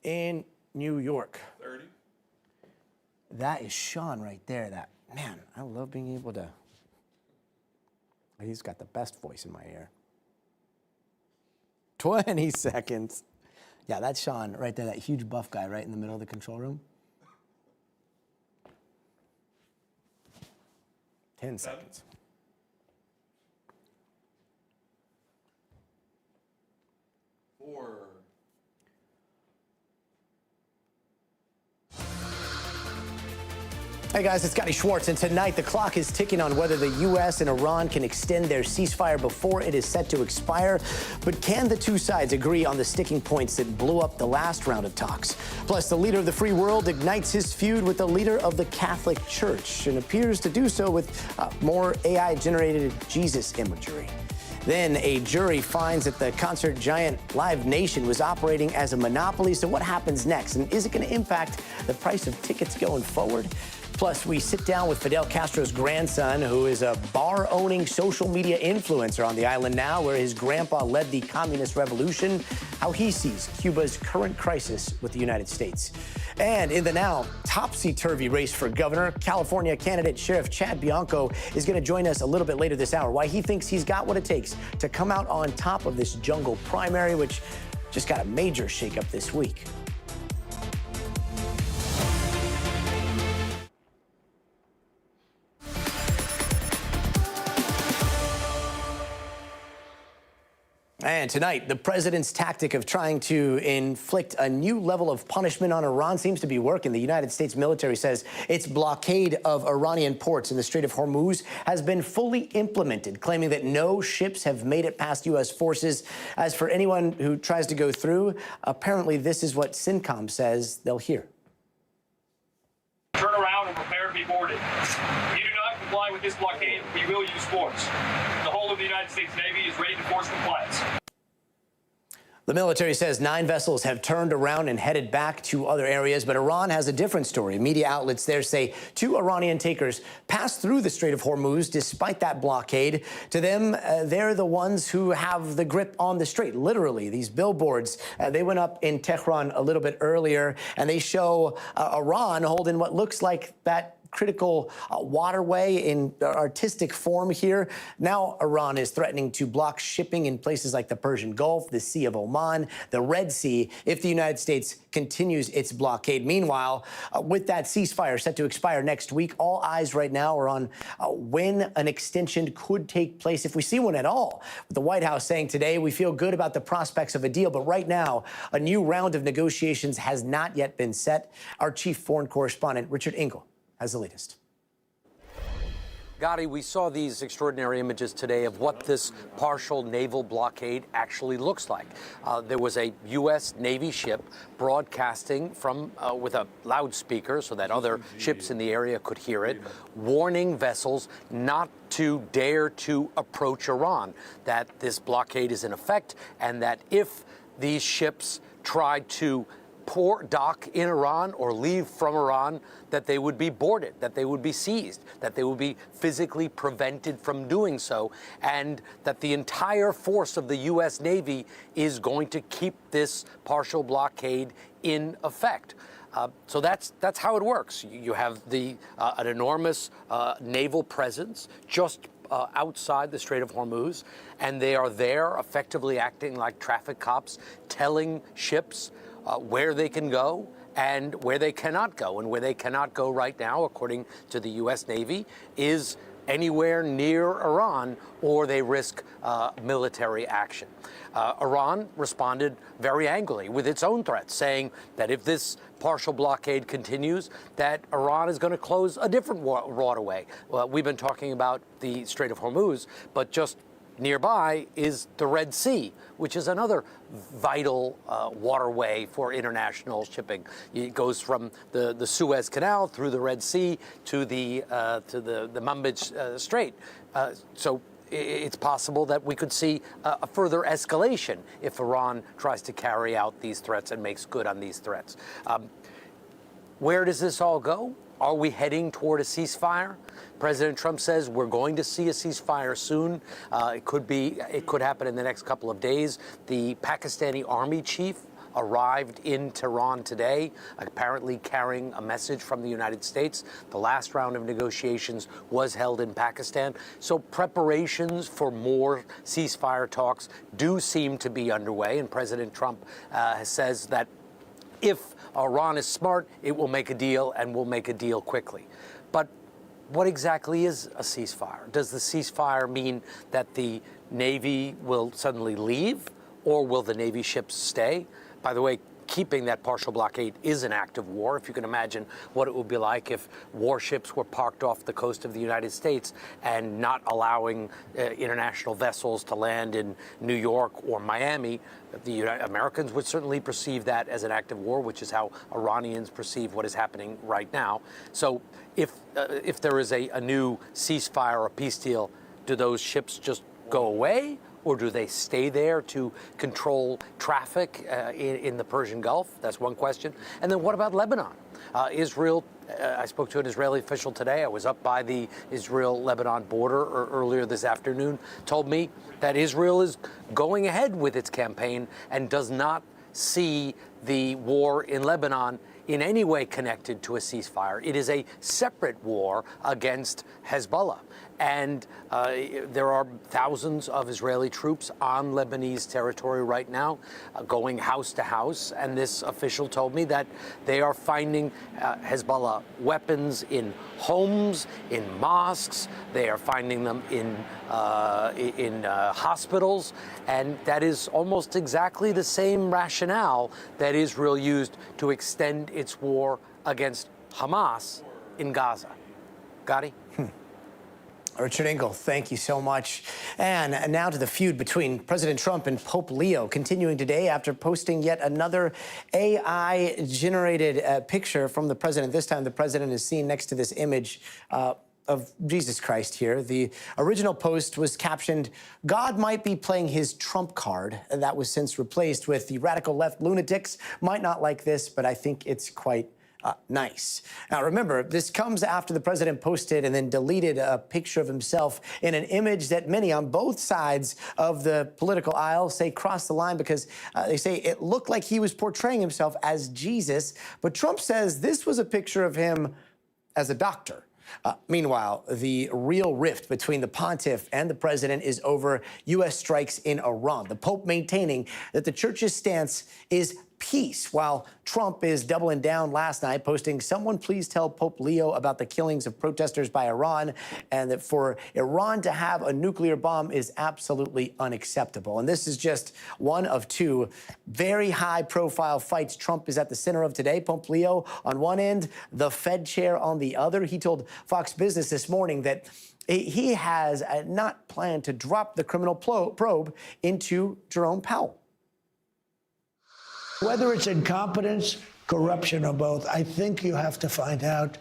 in New York. 30. That is Sean right there. That man, I love being able to. He's got the best voice in my ear. 20 seconds. Yeah, that's Sean right there, that huge buff guy right in the middle of the control room. 10 seconds. 4. Hey guys, it's Scotty Schwartz, and tonight the clock is ticking on whether the U.S. and Iran can extend their ceasefire before it is set to expire. But can the two sides agree on the sticking points that blew up the last round of talks? Plus, the leader of the free world ignites his feud with the leader of the Catholic Church and appears to do so with more AI-generated Jesus imagery. Then a jury finds that the concert giant Live Nation was operating as a monopoly. So what happens next? And is it going to impact the price of tickets going forward? Plus, we sit down with Fidel Castro's grandson, who is a bar-owning social media influencer on the island now, where his grandpa led the communist revolution, how he sees Cuba's current crisis with the United States. And in the now topsy-turvy race for governor, California candidate Sheriff Chad Bianco is going to join us a little bit later this hour, why he thinks he's got what it takes to come out on top of this jungle primary, which just got a major shakeup this week. And tonight, the president's tactic of trying to inflict a new level of punishment on Iran seems to be working. The United States military says its blockade of Iranian ports in the Strait of Hormuz has been fully implemented, claiming that no ships have made it past U.S. forces. As for anyone who tries to go through, apparently this is what CENTCOM says they'll hear. Turn around and prepare to be boarded. If you do not comply with this blockade, we will use force. The whole of the United States Navy is ready to force compliance. The military says 9 vessels have turned around and headed back to other areas, but Iran has a different story. Media outlets there say 2 Iranian tankers passed through the Strait of Hormuz despite that blockade. To them, they're the ones who have the grip on the strait. Literally, these billboards, they went up in Tehran a little bit earlier, and they show Iran holding what looks like that critical waterway in artistic form here. Now Iran is threatening to block shipping in places like the Persian Gulf, the Sea of Oman, the Red Sea, if the United States continues its blockade. Meanwhile, with that ceasefire set to expire next week, all eyes right now are on when an extension could take place, if we see one at all. With the White House saying today, we feel good about the prospects of a deal, but right now, a new round of negotiations has not yet been set. Our chief foreign correspondent, Richard Engel, has the latest. Gotti, we saw these extraordinary images today of what this partial naval blockade actually looks like. There was a U.S. Navy ship broadcasting from with a loudspeaker so that other ships in the area could hear it, warning vessels not to dare to approach Iran, that this blockade is in effect, and that if these ships tried to dock in Iran or leave from Iran, that they would be boarded, that they would be seized, that they would be physically prevented from doing so, and that the entire force of the U.S. Navy is going to keep this partial blockade in effect. So that's how it works. You have an enormous naval presence just outside the Strait of Hormuz, and they are there effectively acting like traffic cops, telling ships where they can go and where they cannot go. And where they cannot go right now, according to the U.S. Navy, is anywhere near Iran, or they risk military action. Iran responded very angrily with its own threats, saying that if this partial blockade continues, that Iran is going to close a different waterway. Well, we've been talking about the Strait of Hormuz, but just nearby is the Red Sea, which is another vital waterway for international shipping. It goes from the Suez Canal through the Red Sea to the Manbij Strait. So it's possible that we could see a further escalation if Iran tries to carry out these threats and makes good on these threats. Where does this all go? Are we heading toward a ceasefire? President Trump says we're going to see a ceasefire soon. It could happen in the next couple of days. The Pakistani army chief arrived in Tehran today, apparently carrying a message from the United States. The last round of negotiations was held in Pakistan. So preparations for more ceasefire talks do seem to be underway. And President Trump says that if Iran is smart, it will make a deal and will make a deal quickly. But what exactly is a ceasefire? Does the ceasefire mean that the Navy will suddenly leave, or will the Navy ships stay? By the way, keeping that partial blockade is an act of war. If you can imagine what it would be like if warships were parked off the coast of the United States and not allowing international vessels to land in New York or Miami, the Americans would certainly perceive that as an act of war, which is how Iranians perceive what is happening right now. So if there is a new ceasefire or peace deal, do those ships just go away? Or do they stay there to control traffic in the Persian Gulf? That's one question. And then what about Lebanon? Israel, I spoke to an Israeli official today. I was up by the Israel-Lebanon border earlier this afternoon, told me that Israel is going ahead with its campaign and does not see the war in Lebanon in any way connected to a ceasefire. It is a separate war against Hezbollah. And there are thousands of Israeli troops on Lebanese territory right now, going house to house. And this official told me that they are finding Hezbollah weapons in homes, in mosques. They are finding them in hospitals. And that is almost exactly the same rationale that Israel used to extend its war against Hamas in Gaza. Gotti? Richard Engel, thank you so much. And now to the feud between President Trump and Pope Leo, continuing today after posting yet another AI-generated picture from the president. This time, the president is seen next to this image of Jesus Christ here. The original post was captioned, "God might be playing his Trump card." And that was since replaced with, "The radical left lunatics might not like this, but I think it's quite nice." Now, remember, this comes after the president posted and then deleted a picture of himself in an image that many on both sides of the political aisle say crossed the line because they say it looked like he was portraying himself as Jesus. But Trump says this was a picture of him as a doctor. Meanwhile, the real rift between the pontiff and the president is over U.S. strikes in Iran. The Pope maintaining that the church's stance is peace, while Trump is doubling down last night, posting, "Someone please tell Pope Leo about the killings of protesters by Iran," and that for Iran to have a nuclear bomb is absolutely unacceptable. And this is just one of two very high-profile fights Trump is at the center of today. Pope Leo on one end, the Fed chair on the other. He told Fox Business this morning that he has not planned to drop the criminal probe into Jerome Powell. Whether it's incompetence, corruption, or both, I think you have to find out.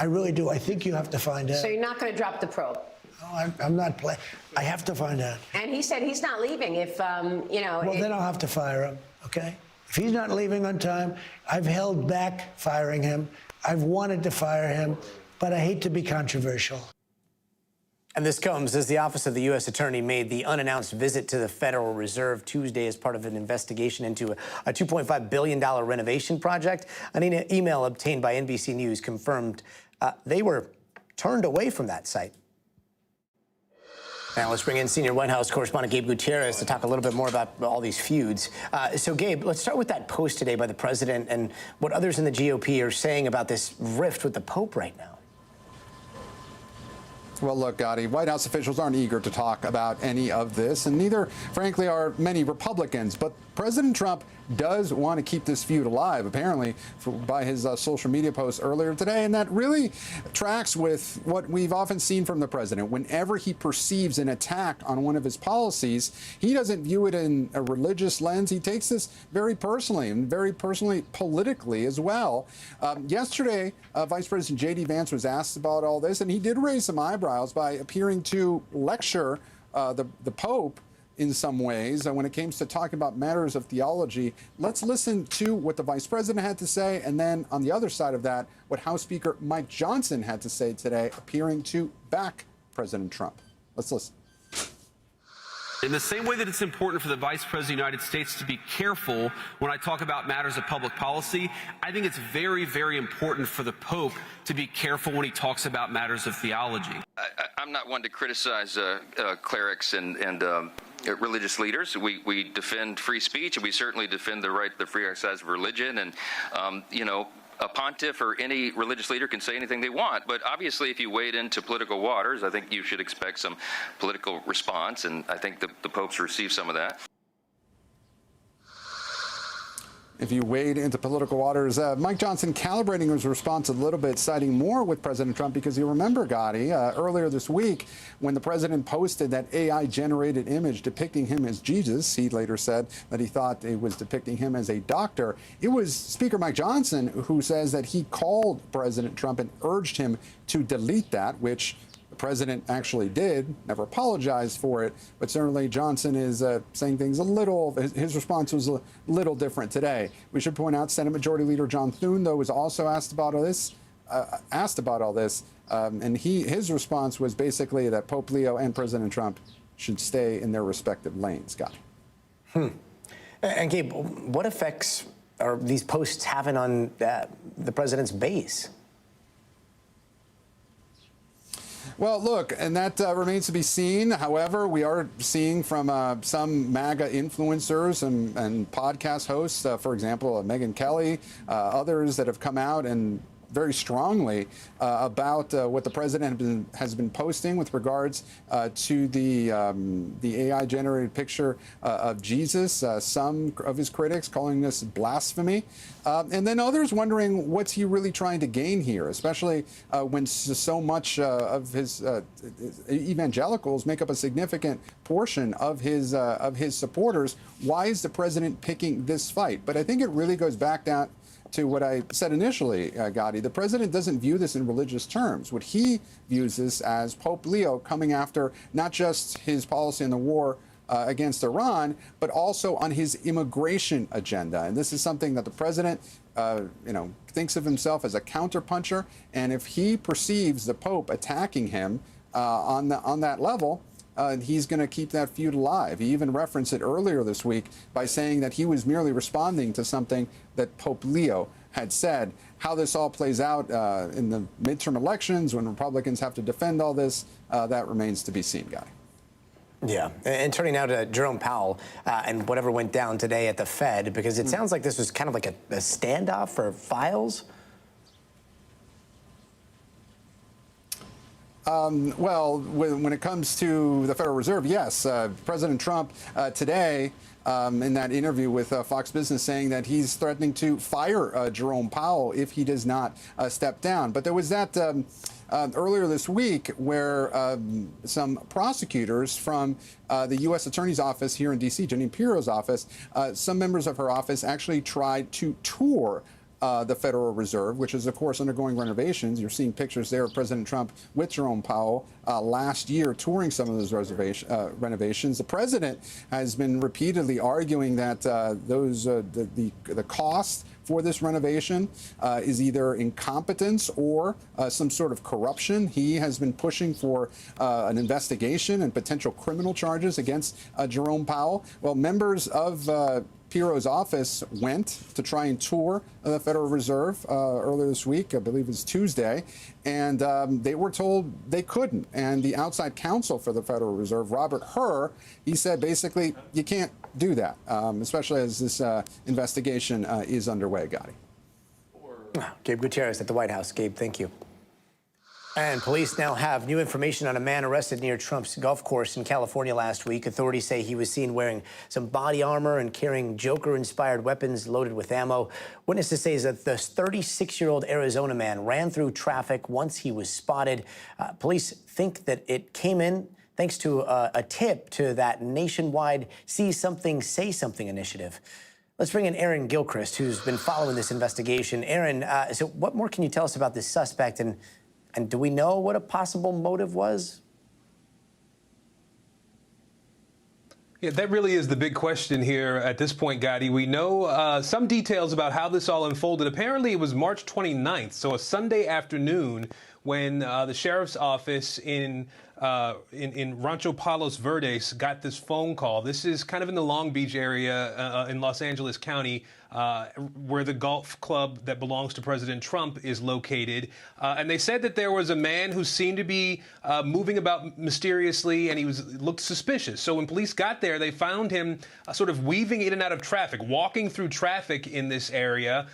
I really do. I think you have to find out. So you're not going to drop the probe? No, I'm not playing. I have to find out. And he said he's not leaving if, you know. Well, then I'll have to fire him, okay? If he's not leaving on time, I've held back firing him. I've wanted to fire him, but I hate to be controversial. And this comes as the Office of the U.S. Attorney made the unannounced visit to the Federal Reserve Tuesday as part of an investigation into a $2.5 billion renovation project. An email obtained by NBC News confirmed they were turned away from that site. Now let's bring in senior White House correspondent Gabe Gutierrez to talk a little bit more about all these feuds. So, Gabe, let's start with that post today by the president and what others in the GOP are saying about this rift with the Pope right now. Well, look, Gotti, White House officials aren't eager to talk about any of this, and neither, frankly, are many Republicans. But President Trump does want to keep this feud alive, apparently, by his social media posts earlier today. And that really tracks with what we've often seen from the president. Whenever he perceives an attack on one of his policies, he doesn't view it in a religious lens. He takes this very personally and very personally politically as well. Yesterday, Vice President J.D. Vance was asked about all this, and he did raise some eyebrows by appearing to lecture the Pope in some ways when it came to talking about matters of theology. Let's listen to what the vice president had to say, and then on the other side of that, what House Speaker Mike Johnson had to say today, appearing to back President Trump. Let's listen. In the same way that it's important for the Vice President of the United States to be careful when I talk about matters of public policy, I think it's very, very important for the Pope to be careful when he talks about matters of theology. I'm not one to criticize clerics and religious leaders. We defend free speech, and we certainly defend the right to the free exercise of religion. And, a pontiff or any religious leader can say anything they want, but obviously if you wade into political waters, I think you should expect some political response, and I think the Pope's received some of that. If you wade into political waters, Mike Johnson calibrating his response a little bit, siding more with President Trump, because you remember, Gotti, earlier this week when the president posted that AI-generated image depicting him as Jesus, he later said that he thought it was depicting him as a doctor. It was Speaker Mike Johnson who says that he called President Trump and urged him to delete that, which the president actually did, never apologized for it, but certainly Johnson is saying things his response was a little different today. We should point out Senate Majority Leader John Thune, though, was also asked about all this, and his response was basically that Pope Leo and President Trump should stay in their respective lanes. Scott. And Gabe, what effects are these posts having on the president's base? Well, look, and that remains to be seen. However, we are seeing from some MAGA influencers and podcast hosts, for example, Megyn Kelly, others that have come out and very strongly about what the president has been posting with regards to the AI-generated picture of Jesus. Some of his critics calling this blasphemy, and then others wondering what's he really trying to gain here, especially when so much of his evangelicals make up a significant portion of his supporters. Why is the president picking this fight? But I think it really goes back down to what I said initially, Gotti. The president doesn't view this in religious terms. What he views this as Pope Leo coming after not just his policy in the war against Iran, but also on his immigration agenda. And this is something that the president, thinks of himself as a counterpuncher. And if he perceives the Pope attacking him on that level, he's going to keep that feud alive. He even referenced it earlier this week by saying that he was merely responding to something that Pope Leo had said. How this all plays out in the midterm elections when Republicans have to defend all this, that remains to be seen, Guy. Yeah, and turning now to Jerome Powell and whatever went down today at the Fed, because it sounds like this was kind of like a standoff for files. Well, when it comes to the Federal Reserve, yes. President Trump today in that interview with Fox Business saying that he's threatening to fire Jerome Powell if he does not step down. But there was that earlier this week where some prosecutors from the U.S. Attorney's Office here in D.C., Jeanine Pirro's office, some members of her office actually tried to tour the Federal Reserve, which is, of course, undergoing renovations. You're seeing pictures there of President Trump with Jerome Powell last year touring some of those renovations. The president has been repeatedly arguing that the cost for this renovation is either incompetence or some sort of corruption. He has been pushing for an investigation and potential criminal charges against Jerome Powell. Well, members of Pirro's office went to try and tour the Federal Reserve earlier this week, I believe it was Tuesday, and they were told they couldn't. And the outside counsel for the Federal Reserve, Robert Hur, he said basically you can't do that, especially as this investigation is underway, Gotti. Gabe Gutierrez at the White House. Gabe, thank you. And police now have new information on a man arrested near Trump's golf course in California last week. Authorities say he was seen wearing some body armor and carrying Joker-inspired weapons loaded with ammo. Witnesses say that the 36-year-old Arizona man ran through traffic once he was spotted. Police think that it came in thanks to a tip to that nationwide See Something, Say Something initiative. Let's bring in Aaron Gilchrist, who's been following this investigation. Aaron, so what more can you tell us about this suspect, and do we know what a possible motive was? Yeah, that really is the big question here at this point, Gotti. We know some details about how this all unfolded. Apparently, it was March 29th, so a Sunday afternoon, when the sheriff's office in in Rancho Palos Verdes got this phone call. This is kind of in the Long Beach area in Los Angeles County, where the golf club that belongs to President Trump is located. And they said that there was a man who seemed to be moving about mysteriously, and he looked suspicious. So when police got there, they found him sort of weaving in and out of traffic, walking through traffic in this area.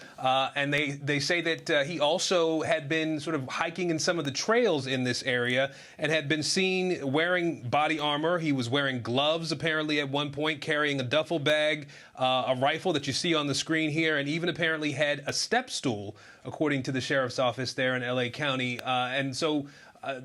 And they say that he also had been sort of hiking in some of the trails in this area and had been seen wearing body armor. He was wearing gloves, apparently, at one point, carrying a duffel bag, a rifle that you see on the screen here, and even apparently had a step stool, according to the sheriff's office there in L.A. County. And so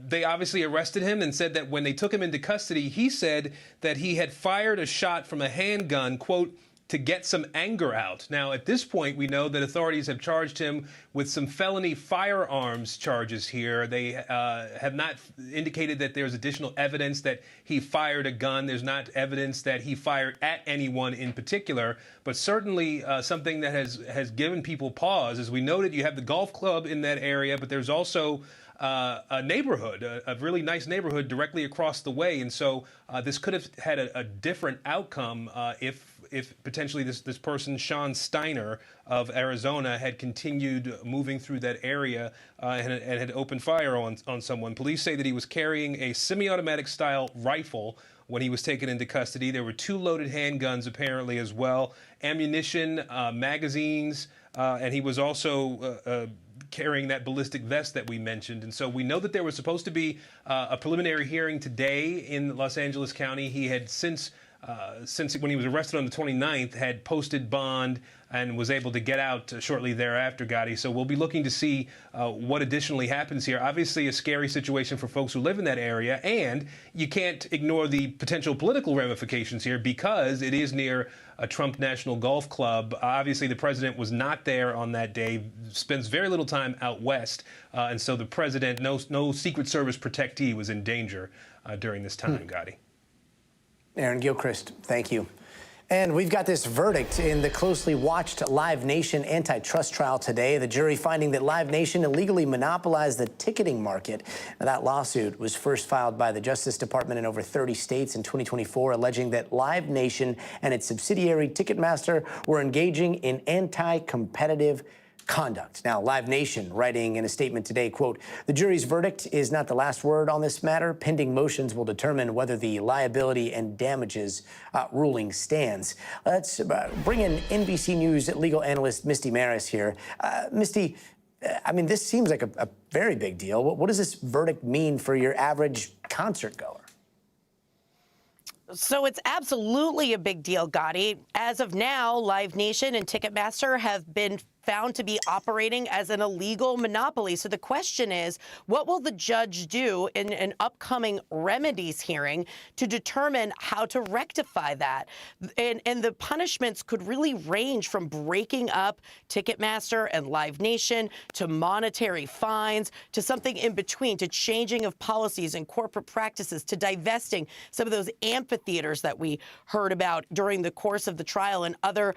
they obviously arrested him and said that when they took him into custody, he said that he had fired a shot from a handgun, quote, to get some anger out. Now, at this point, we know that authorities have charged him with some felony firearms charges here. They have not indicated that there's additional evidence that he fired a gun. There's not evidence that he fired at anyone in particular, but certainly something that has given people pause. As we noted, you have the golf club in that area, but there's also a neighborhood, a really nice neighborhood directly across the way. And so this could have had a different outcome if potentially this person, Sean Steiner of Arizona, had continued moving through that area and had opened fire on someone. Police say that he was carrying a semi-automatic style rifle when he was taken into custody. There were 2 loaded handguns apparently as well, ammunition, magazines, and he was also carrying that ballistic vest that we mentioned. And so we know that there was supposed to be a preliminary hearing today in Los Angeles County. He had since when he was arrested on the 29th, had posted bond and was able to get out shortly thereafter, Gotti. So we'll be looking to see what additionally happens here. Obviously, a scary situation for folks who live in that area, and you can't ignore the potential political ramifications here because it is near a Trump National Golf Club. Obviously, the president was not there on that day, spends very little time out west, and so the president, no Secret Service protectee was in danger during this time, Gotti. Aaron Gilchrist, thank you. And we've got this verdict in the closely watched Live Nation antitrust trial today. The jury finding that Live Nation illegally monopolized the ticketing market. Now, that lawsuit was first filed by the Justice Department in over 30 states in 2024, alleging that Live Nation and its subsidiary Ticketmaster were engaging in anti-competitive conduct. Now, Live Nation writing in a statement today, quote, "The jury's verdict is not the last word on this matter. Pending motions will determine whether the liability and damages ruling stands." Let's bring in NBC News legal analyst Misty Maris here. Misty, I mean, this seems like a very big deal. What does this verdict mean for your average concert goer? So it's absolutely a big deal, Gotti. As of now, Live Nation and Ticketmaster have been found to be operating as an illegal monopoly. So the question is, what will the judge do in an upcoming remedies hearing to determine how to rectify that? And the punishments could really range from breaking up Ticketmaster and Live Nation to monetary fines to something in between, to changing of policies and corporate practices, to divesting some of those amphitheaters that we heard about during the course of the trial and other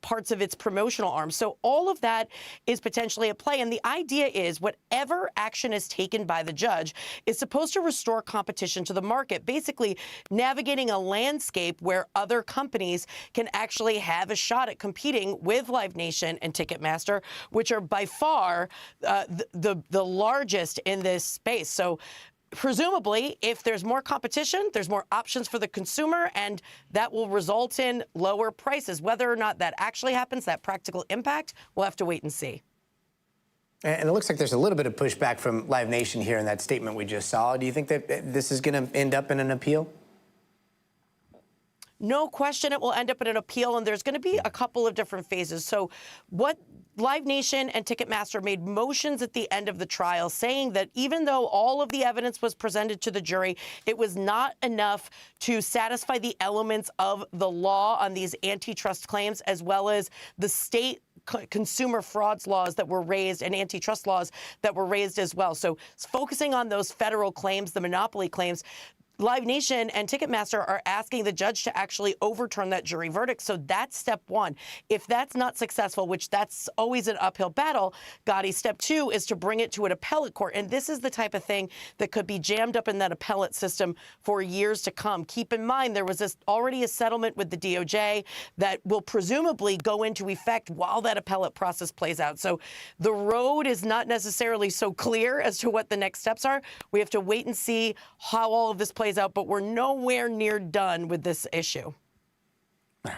parts of its promotional arm. So all of that is potentially at play. And the idea is whatever action is taken by the judge is supposed to restore competition to the market, basically navigating a landscape where other companies can actually have a shot at competing with Live Nation and Ticketmaster, which are by far the largest in this space. So presumably, if there's more competition, there's more options for the consumer, and that will result in lower prices. Whether or not that actually happens, that practical impact, we'll have to wait and see. And it looks like there's a little bit of pushback from Live Nation here in that statement we just saw. Do you think that this is going to end up in an appeal? No question it will end up in an appeal, and there's going to be a couple of different phases. So what Live Nation and Ticketmaster made motions at the end of the trial saying that even though all of the evidence was presented to the jury, it was not enough to satisfy the elements of the law on these antitrust claims, as well as the state consumer frauds laws that were raised and antitrust laws that were raised as well. So focusing on those federal claims, the monopoly claims, Live Nation and Ticketmaster are asking the judge to actually overturn that jury verdict. So that's step one. If that's not successful, which that's always an uphill battle, Gotti, step two is to bring it to an appellate court. And this is the type of thing that could be jammed up in that appellate system for years to come. Keep in mind, there was already a settlement with the DOJ that will presumably go into effect while that appellate process plays out. So the road is not necessarily so clear as to what the next steps are. We have to wait and see how all of this plays out, but we're nowhere near done with this issue.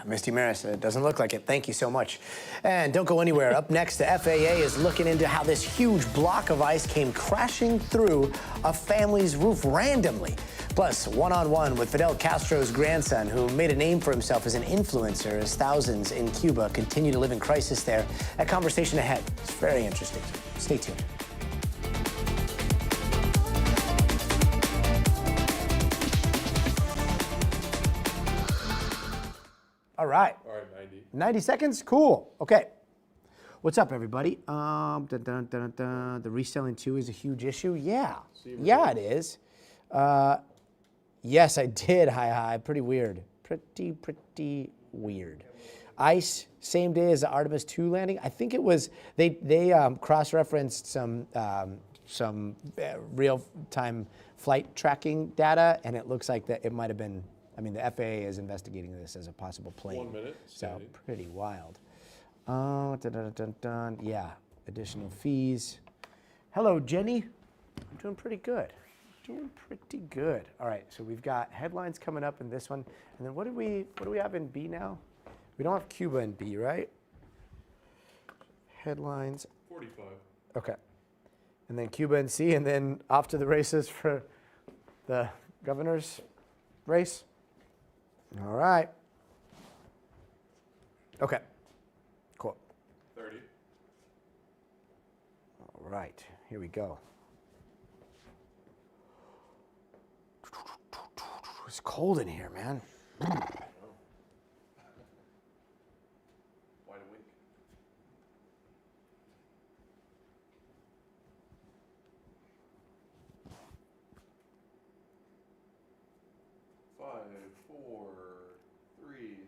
Misty Maris, it doesn't look like it. Thank you so much. And don't go anywhere. Up next, the FAA is looking into how this huge block of ice came crashing through a family's roof randomly. Plus, one-on-one with Fidel Castro's grandson, who made a name for himself as an influencer, as thousands in Cuba continue to live in crisis there. That conversation ahead. It's very interesting. Stay tuned. All right. 90 seconds? Cool. Okay. What's up, everybody? The reselling too is a huge issue. Yeah. Yeah, it is. Yes, I did. Hi. Pretty weird. Pretty weird. ICE, same day as the Artemis 2 landing. I think it was, they cross-referenced some real-time flight tracking data, and it looks like that it might have been, I mean, the FAA is investigating this as a possible plane. 1 minute. So pretty wild. Yeah, additional fees. Hello, Jenny. I'm doing pretty good. All right, so we've got headlines coming up in this one, and then what do we have in B now? We don't have Cuba in B, right? Headlines. 45. Okay, and then Cuba in C, and then off to the races for the governor's race. All right. Okay. Cool. 30. All right. Here we go. It's cold in here, man. Wide awake. Five, four, three.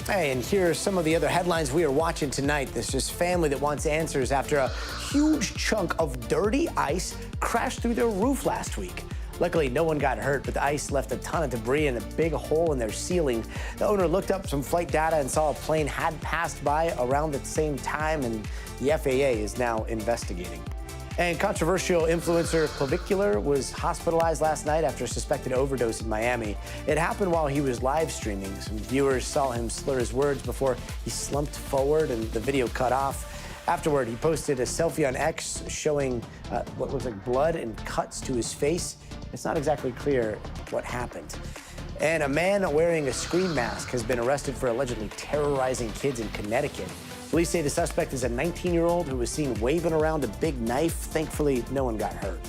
Hey, and here are some of the other headlines we are watching tonight. This is family that wants answers after a huge chunk of dirty ice crashed through their roof last week. Luckily, no one got hurt, but the ice left a ton of debris and a big hole in their ceiling. The owner looked up some flight data and saw a plane had passed by around the same time, and the FAA is now investigating. And controversial influencer Clavicular was hospitalized last night after a suspected overdose in Miami. It happened while he was live streaming. Some viewers saw him slur his words before he slumped forward and the video cut off. Afterward, he posted a selfie on X showing what looks like blood and cuts to his face. It's not exactly clear what happened. And a man wearing a screen mask has been arrested for allegedly terrorizing kids in Connecticut. Police say the suspect is a 19-year-old who was seen waving around a big knife. Thankfully, no one got hurt.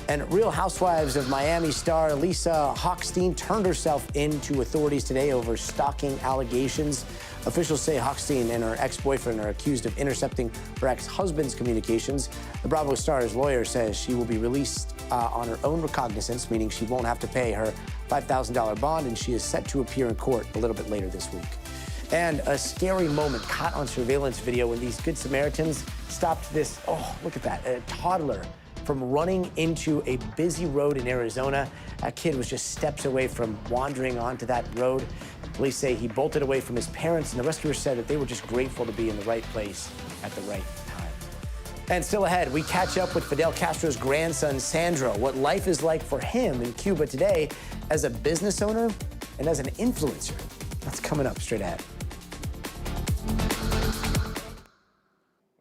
And Real Housewives of Miami star Lisa Hochstein turned herself in to authorities today over stalking allegations. Officials say Hochstein and her ex-boyfriend are accused of intercepting her ex-husband's communications. The Bravo star's lawyer says she will be released on her own recognizance, meaning she won't have to pay her $5,000 bond, and she is set to appear in court a little bit later this week. And a scary moment caught on surveillance video when these Good Samaritans stopped this, oh, look at that, a toddler from running into a busy road in Arizona. That kid was just steps away from wandering onto that road. Police say he bolted away from his parents, and the rescuers said that they were just grateful to be in the right place at the right time. And still ahead, we catch up with Fidel Castro's grandson, Sandro, what life is like for him in Cuba today as a business owner and as an influencer. That's coming up straight ahead.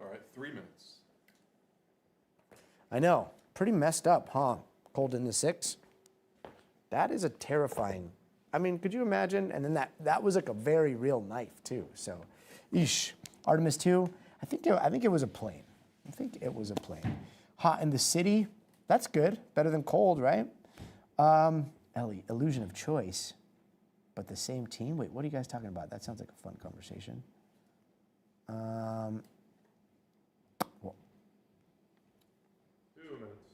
All right, 3 minutes. I know, pretty messed up, huh? Cold in the 6. That is a terrifying, I mean, could you imagine? And then that was like a very real knife too. So, eesh. Artemis 2, I think it was a plane. Hot in the city, that's good. Better than cold, right? Ellie, illusion of choice, but the same team? Wait, what are you guys talking about? That sounds like a fun conversation. Well, 2 minutes.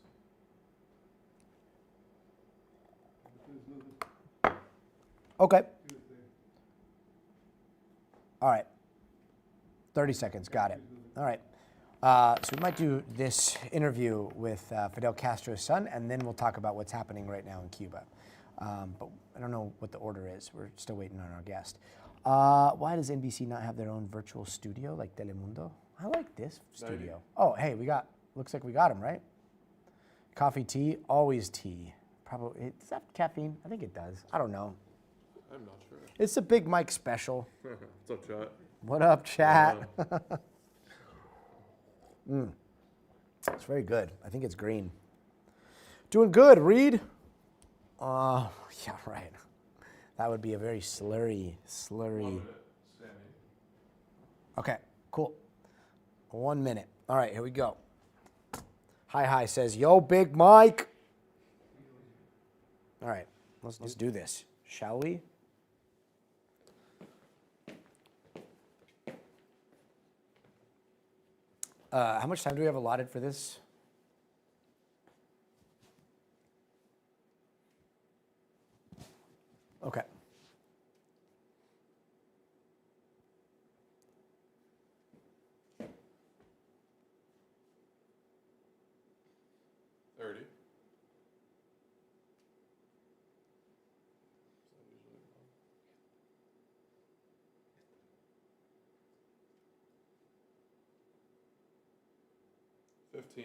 Okay. All right. 30 seconds. Got it. All right. So we might do this interview with Fidel Castro's son, and then we'll talk about what's happening right now in Cuba. But I don't know what the order is. We're still waiting on our guest. Why does NBC not have their own virtual studio like Telemundo? I like this studio. Oh, hey, looks like we got him, right? Coffee, tea, always tea. Probably, does that have caffeine? I think it does. I don't know. I'm not sure. It's a Big Mike special. What's up, chat? What up, chat? It's very good. I think it's green. Doing good, Reed. Yeah, right. That would be a very slurry. 1 minute, Sammy. Okay, cool. 1 minute. All right, here we go. Hi says, yo, Big Mike. All right, let's do this, shall we? How much time do we have allotted for this? Okay. $15.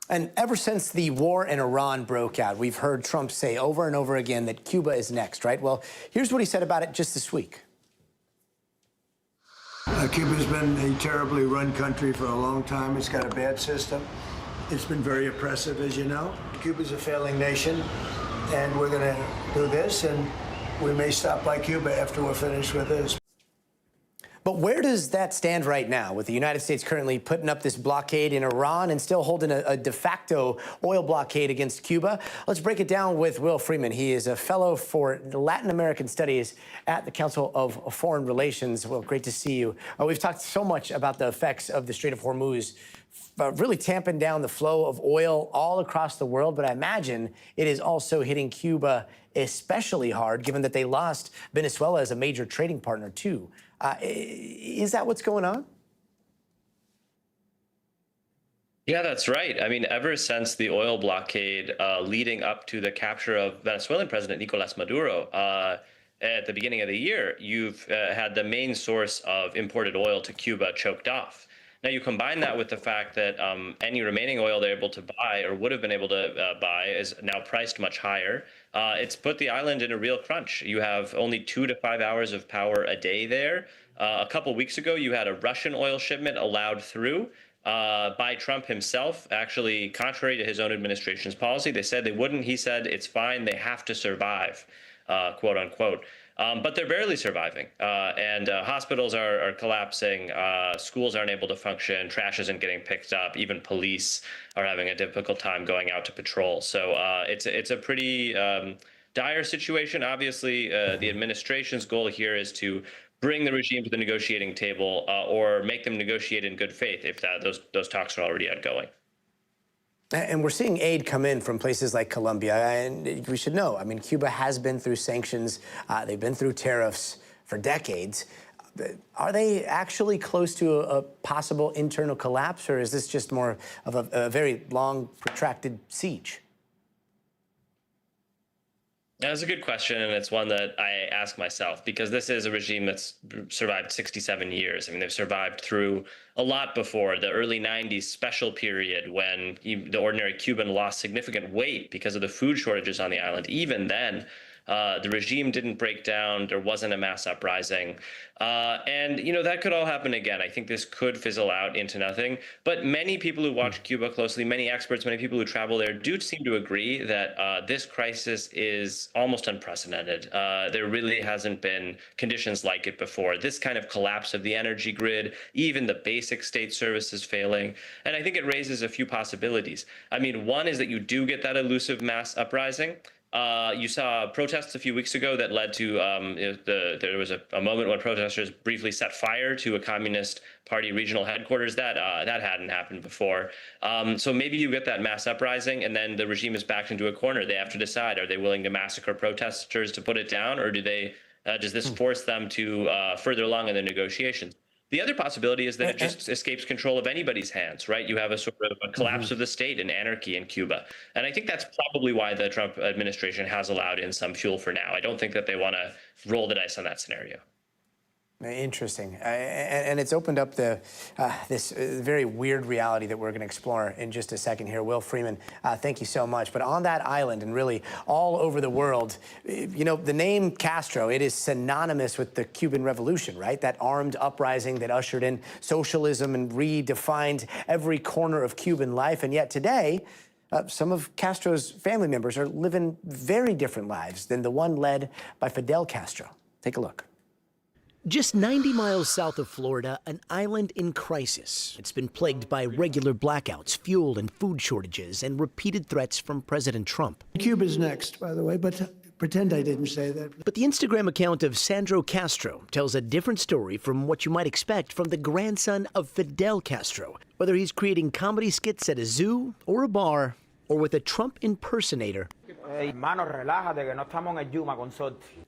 And ever since the war in Iran broke out, we've heard Trump say over and over again that Cuba is next, right? Well, here's what he said about it just this week. Cuba's been a terribly run country for a long time. It's got a bad system. It's been very oppressive, as you know. Cuba's a failing nation, and we're going to do this, and we may stop by Cuba after we're finished with this. But where does that stand right now, with the United States currently putting up this blockade in Iran and still holding a de facto oil blockade against Cuba? Let's break it down with Will Freeman. He is a fellow for Latin American Studies at the Council of Foreign Relations. Will, great to see you. We've talked so much about the effects of the Strait of Hormuz, really tamping down the flow of oil all across the world, but I imagine it is also hitting Cuba especially hard, given that they lost Venezuela as a major trading partner, too. Is that what's going on? Yeah, that's right. I mean, ever since the oil blockade leading up to the capture of Venezuelan President Nicolas Maduro at the beginning of the year, you've had the main source of imported oil to Cuba choked off. Now, you combine that with the fact that any remaining oil they're able to buy or would have been able to buy is now priced much higher. It's put the island in a real crunch. You have only 2 to 5 hours of power a day there. A couple weeks ago, you had a Russian oil shipment allowed through by Trump himself, actually contrary to his own administration's policy. They said they wouldn't. He said it's fine. They have to survive, quote unquote. But they're barely surviving, and hospitals are collapsing, schools aren't able to function, trash isn't getting picked up, even police are having a difficult time going out to patrol. So it's a pretty dire situation. Obviously, the administration's goal here is to bring the regime to the negotiating table or make them negotiate in good faith if those talks are already ongoing. And we're seeing aid come in from places like Colombia, and we should know, I mean, Cuba has been through sanctions, they've been through tariffs for decades. Are they actually close to a possible internal collapse, or is this just more of a very long, protracted siege? That's a good question, and it's one that I ask myself, because this is a regime that's survived 67 years. I mean, they've survived through a lot before. The early 90s special period when the ordinary Cuban lost significant weight because of the food shortages on the island. Even then, the regime didn't break down. There wasn't a mass uprising. And, you know, that could all happen again. I think this could fizzle out into nothing. But many people who watch Cuba closely, many experts, many people who travel there do seem to agree that this crisis is almost unprecedented. There really hasn't been conditions like it before. This kind of collapse of the energy grid, even the basic state services failing. And I think it raises a few possibilities. I mean, one is that you do get that elusive mass uprising. You saw protests a few weeks ago that led to there was a moment when protesters briefly set fire to a Communist Party regional headquarters. That hadn't happened before. So maybe you get that mass uprising, and then the regime is backed into a corner. They have to decide: are they willing to massacre protesters to put it down, or do they? Does this force them to further along in the negotiations? The other possibility is that it just escapes control of anybody's hands, right? You have a sort of a collapse of the state and anarchy in Cuba. And I think that's probably why the Trump administration has allowed in some fuel for now. I don't think that they want to roll the dice on that scenario. Interesting. And it's opened up this very weird reality that we're going to explore in just a second here. Will Freeman, thank you so much. But on that island and really all over the world, you know, the name Castro, it is synonymous with the Cuban Revolution, right? That armed uprising that ushered in socialism and redefined every corner of Cuban life. And yet today, some of Castro's family members are living very different lives than the one led by Fidel Castro. Take a look. Just 90 miles south of Florida, an island in crisis. It's been plagued by regular blackouts, fuel and food shortages, and repeated threats from President Trump. Cuba's next, by the way, but pretend I didn't say that. But the Instagram account of Sandro Castro tells a different story from what you might expect from the grandson of Fidel Castro, whether he's creating comedy skits at a zoo or a bar or with a Trump impersonator.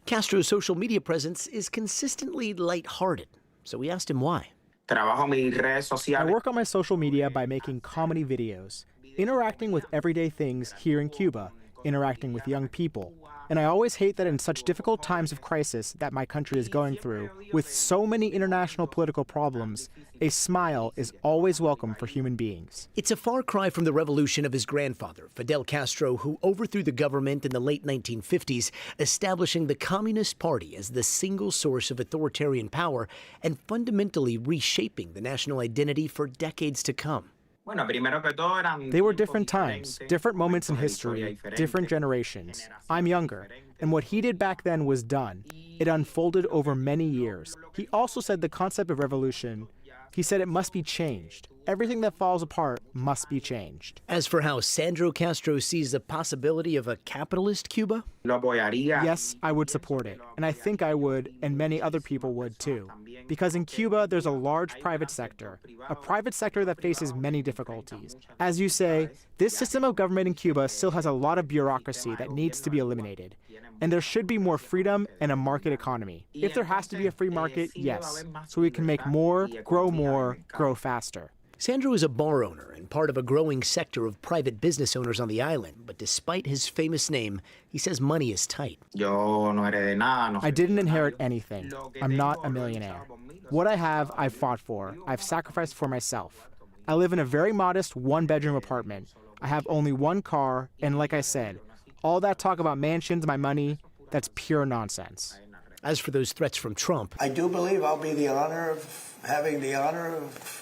Castro's social media presence is consistently lighthearted, so we asked him why. I work on my social media by making comedy videos, interacting with everyday things here in Cuba, interacting with young people. And I always hate that in such difficult times of crisis that my country is going through, with so many international political problems, a smile is always welcome for human beings. It's a far cry from the revolution of his grandfather, Fidel Castro, who overthrew the government in the late 1950s, establishing the Communist Party as the single source of authoritarian power and fundamentally reshaping the national identity for decades to come. They were different times, different moments in history, different generations. I'm younger, and what he did back then was done. It unfolded over many years. He also said the concept of revolution, he said it must be changed. Everything that falls apart must be changed. As for how Sandro Castro sees the possibility of a capitalist Cuba? Yes, I would support it. And I think I would, and many other people would too. Because in Cuba, there's a large private sector, a private sector that faces many difficulties. As you say, this system of government in Cuba still has a lot of bureaucracy that needs to be eliminated. And there should be more freedom and a market economy. If there has to be a free market, yes. So we can make more, grow faster. Sandro is a bar owner and part of a growing sector of private business owners on the island, but despite his famous name, he says money is tight. I didn't inherit anything. I'm not a millionaire. What I have, I've fought for. I've sacrificed for myself. I live in a very modest one-bedroom apartment. I have only one car, and like I said, all that talk about mansions, my money, that's pure nonsense. As for those threats from Trump, I do believe I'll be having the honor of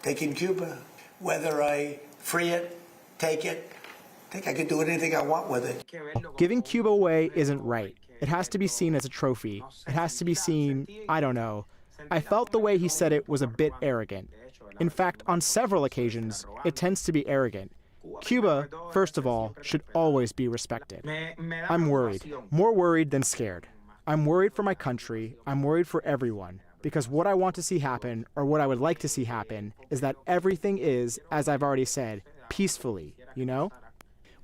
taking Cuba. Whether I free it, take it, I think I could do anything I want with it. Giving Cuba away isn't right. It has to be seen as a trophy. It has to be seen, I don't know. I felt the way he said it was a bit arrogant. In fact, on several occasions, it tends to be arrogant. Cuba, first of all, should always be respected. I'm worried, more worried than scared. I'm worried for my country. I'm worried for everyone. Because what I want to see happen, or what I would like to see happen, is that everything is, as I've already said, peacefully, you know?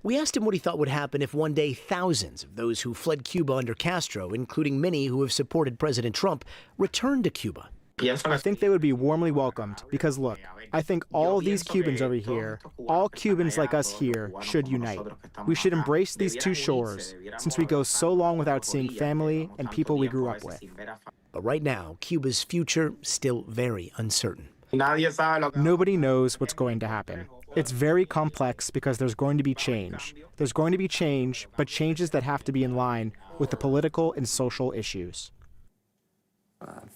We asked him what he thought would happen if one day thousands of those who fled Cuba under Castro, including many who have supported President Trump, returned to Cuba. I think they would be warmly welcomed, because look, I think all of these Cubans over here, all Cubans like us here, should unite. We should embrace these two shores, since we go so long without seeing family and people we grew up with. But right now, Cuba's future still very uncertain. Nobody knows what's going to happen. It's very complex because there's going to be change. There's going to be change, but changes that have to be in line with the political and social issues.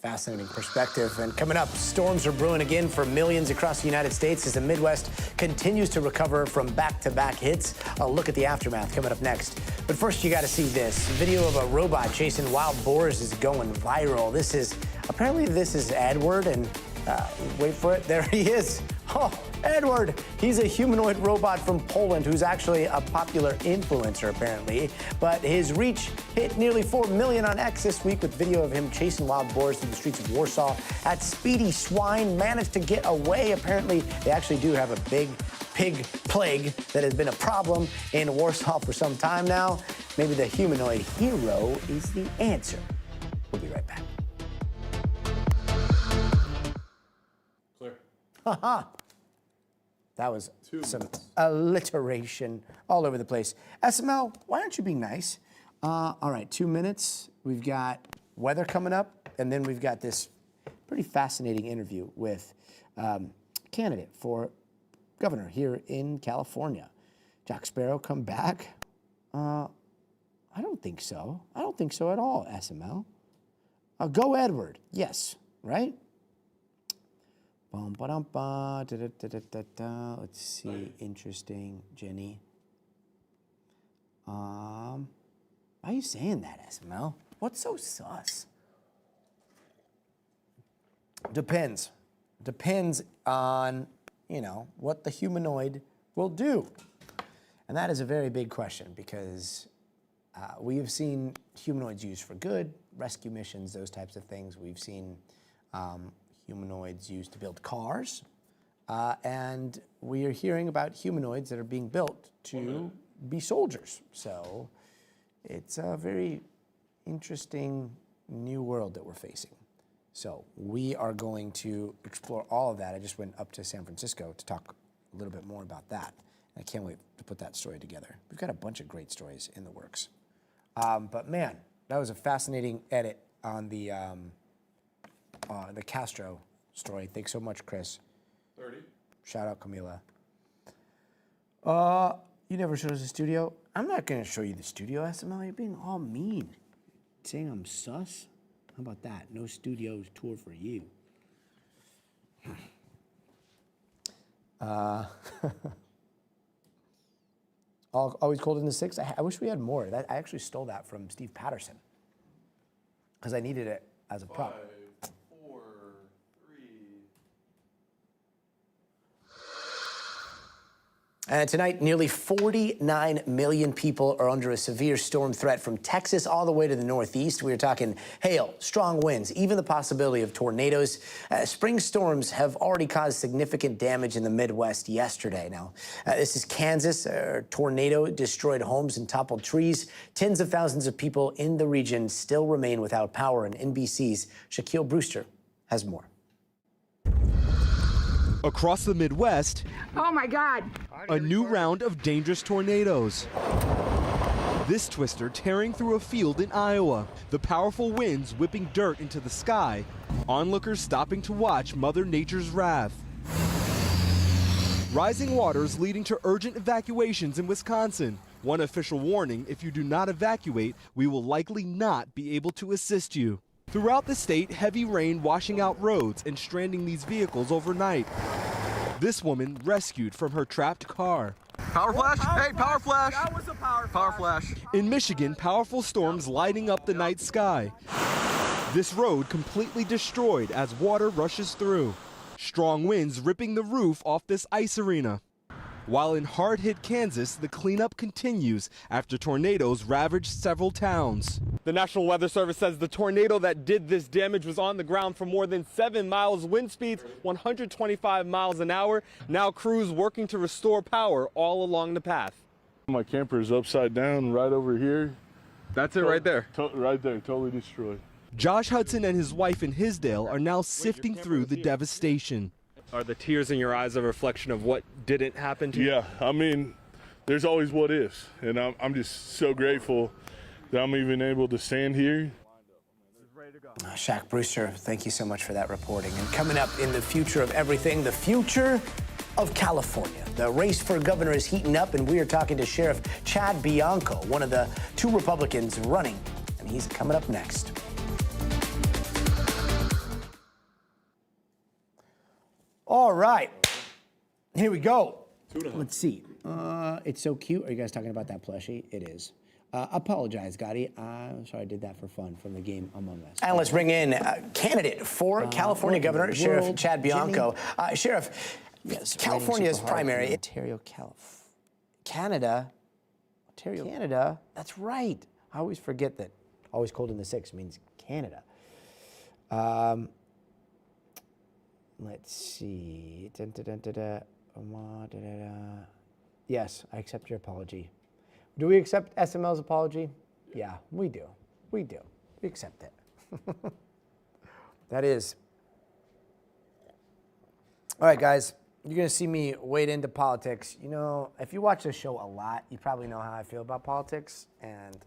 Fascinating perspective. And coming up, storms are brewing again for millions across the United States as the Midwest continues to recover from back-to-back hits. A look at the aftermath coming up next. But first, you got to see this. Video of a robot chasing wild boars is going viral. Apparently this is Edward, and wait for it, there he is. Oh, Edward. He's a humanoid robot from Poland who's actually a popular influencer, apparently. But his reach hit nearly 4 million on X this week with video of him chasing wild boars through the streets of Warsaw. That speedy swine managed to get away. Apparently, they actually do have a big pig plague that has been a problem in Warsaw for some time now. Maybe the humanoid hero is the answer. We'll be right back. Clear. Haha. That was some alliteration all over the place. SML, why aren't you being nice? All right, 2 minutes. We've got weather coming up, and then we've got this pretty fascinating interview with candidate for governor here in California. Jack Sparrow come back? I don't think so. I don't think so at all, SML. Go Edward. Yes, right? Let's see. Interesting, Jenny. Why are you saying that, SML? What's so sus? Depends. Depends on, what the humanoid will do. And that is a very big question because we have seen humanoids used for good, rescue missions, those types of things. We've seen humanoids used to build cars. And we are hearing about humanoids that are being built to be soldiers. So it's a very interesting new world that we're facing. So we are going to explore all of that. I just went up to San Francisco to talk a little bit more about that. I can't wait to put that story together. We've got a bunch of great stories in the works. But man, that was a fascinating edit on the Castro story. Thanks so much, Chris. 30. Shout out, Camila. You never showed us the studio. I'm not going to show you the studio, SML. You're being all mean. Saying I'm sus? How about that? No studios tour for you. Always cold in the 6. I wish we had more. I actually stole that from Steve Patterson because I needed it as a prop. 5, 4, 3. And tonight, nearly 49 million people are under a severe storm threat from Texas all the way to the Northeast. We are talking hail, strong winds, even the possibility of tornadoes. Spring storms have already caused significant damage in the Midwest yesterday. Now, this is Kansas. A tornado destroyed homes and toppled trees. Tens of thousands of people in the region still remain without power, and NBC's Shaquille Brewster has more. Across the Midwest, oh my God, a new round of dangerous tornadoes. This twister tearing through a field in Iowa, the powerful winds whipping dirt into the sky, onlookers stopping to watch Mother Nature's wrath. Rising waters leading to urgent evacuations in Wisconsin. One official warning, if you do not evacuate, we will likely not be able to assist you. Throughout the state, heavy rain washing out roads and stranding these vehicles overnight. This woman rescued from her trapped car. Power flash? Hey, power flash! That was a power flash. In Michigan, powerful storms lighting up the night sky. This road completely destroyed as water rushes through. Strong winds ripping the roof off this ice arena. While in hard-hit Kansas, the cleanup continues after tornadoes ravaged several towns. The National Weather Service says the tornado that did this damage was on the ground for more than 7 miles, wind speeds 125 miles an hour. Now crews working to restore power all along the path. My camper is upside down right over here. That's it right there. Right there, totally destroyed. Josh Hudson and his wife in Hisdale are now sifting through the devastation. Are the tears in your eyes a reflection of what didn't happen to you? Yeah, I mean, there's always what ifs, and I'm just so grateful that I'm even able to stand here. Shaq Brewster, thank you so much for that reporting. And coming up in the future of everything, the future of California. The race for governor is heating up, and we are talking to Sheriff Chad Bianco, one of the 2 Republicans running, and he's coming up next. All right, here we go. Let's see. It's so cute. Are you guys talking about that plushie? It is. Apologize, Gotti. I'm sorry I did that for fun from the game Among Us. And let's bring in candidate for California governor, Sheriff Chad Bianco. Sheriff, Yes, California's primary. Ontario, Canada. Ontario, Canada. That's right. I always forget that. Always cold in the 6 means Canada. Let's see. Yes, I accept your apology. Do we accept SML's apology? Yeah, we do. We do. We accept it. That is. All right, guys. You're going to see me wade into politics. You know, if you watch this show a lot, you probably know how I feel about politics. And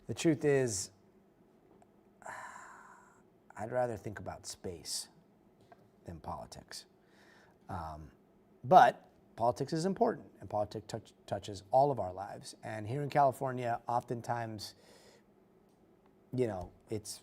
the truth is, I'd rather think about space than politics. But politics is important, and politics touches all of our lives. And here in California, oftentimes, you know, it's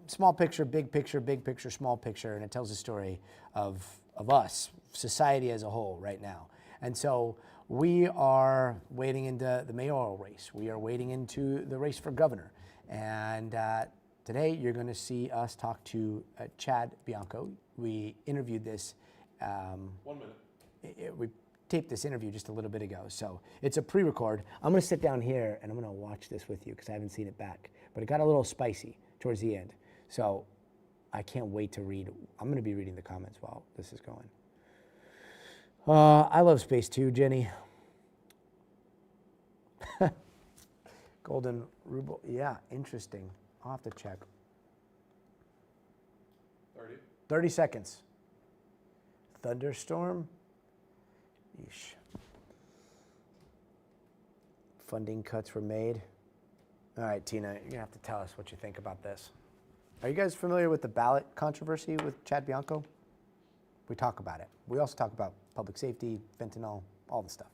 small picture, big picture, small picture, and it tells a story of us, society as a whole right now. And so we are wading into the mayoral race. We are wading into the race for governor. And today you're going to see us talk to Chad Bianco. We interviewed this. 1 minute. We taped this interview just a little bit ago. So it's a pre-record. I'm going to sit down here and I'm going to watch this with you because I haven't seen it back. But it got a little spicy towards the end. So I can't wait to read. I'm going to be reading the comments while this is going. I love space too, Jenny. Golden ruble. Yeah, interesting. I'll have to check. 30 seconds. Thunderstorm. Yeesh. Funding cuts were made. All right, Tina, you're going to have to tell us what you think about this. Are you guys familiar with the ballot controversy with Chad Bianco? We talk about it. We also talk about public safety, fentanyl, all the stuff.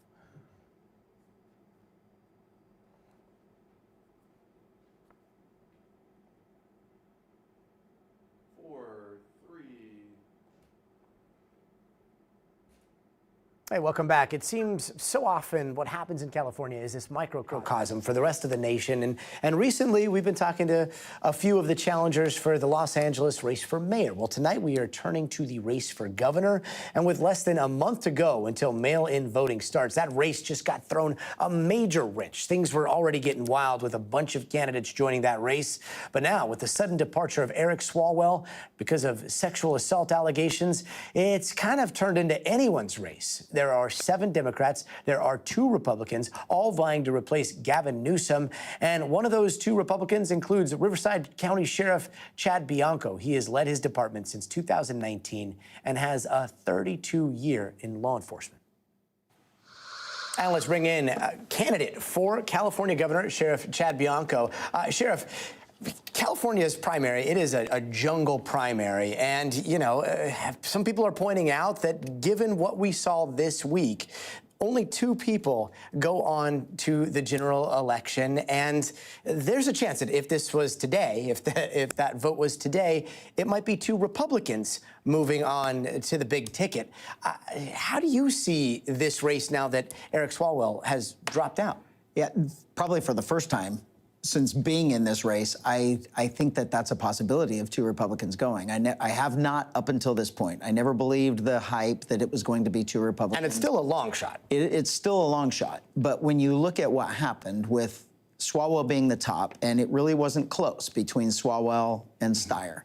Hey, welcome back. It seems so often what happens in California is this microcosm for the rest of the nation. And recently, we've been talking to a few of the challengers for the Los Angeles race for mayor. Well, tonight we are turning to the race for governor. And with less than a month to go until mail-in voting starts, that race just got thrown a major wrench. Things were already getting wild with a bunch of candidates joining that race. But now, with the sudden departure of Eric Swalwell because of sexual assault allegations, it's kind of turned into anyone's race. There are 7 Democrats, there are 2 Republicans, all vying to replace Gavin Newsom. And one of those 2 Republicans includes Riverside County Sheriff Chad Bianco. He has led his department since 2019 and has a 32-year in law enforcement. And let's bring in candidate for California Governor, Sheriff Chad Bianco. Sheriff, California's primary, it is a jungle primary. And, you know, some people are pointing out that given what we saw this week, only 2 people go on to the general election. And there's a chance that if this was today, if that vote was today, it might be 2 Republicans moving on to the big ticket. How do you see this race now that Eric Swalwell has dropped out? Yeah, probably for the first time since being in this race, I think that that's a possibility of 2 Republicans going. I have not up until this point. I never believed the hype that it was going to be 2 Republicans. And it's still a long shot. It's still a long shot. But when you look at what happened with Swalwell being the top, and it really wasn't close between Swalwell and Steyer.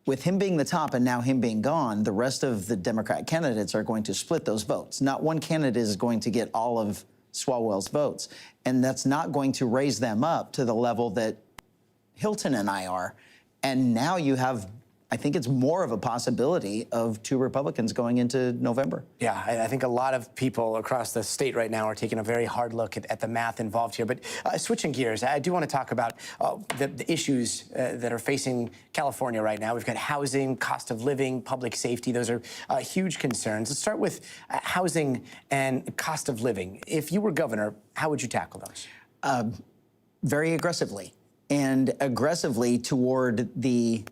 With him being the top and now him being gone, the rest of the Democrat candidates are going to split those votes. Not one candidate is going to get all of Swalwell's votes. And that's not going to raise them up to the level that Hilton and I are. And now you have, I think it's more of a possibility of 2 Republicans going into November. Yeah, I think a lot of people across the state right now are taking a very hard look at the math involved here. But switching gears, I do want to talk about the issues that are facing California right now. We've got housing, cost of living, public safety. Those are huge concerns. Let's start with housing and cost of living. If you were governor, how would you tackle those? Very aggressively, and aggressively toward the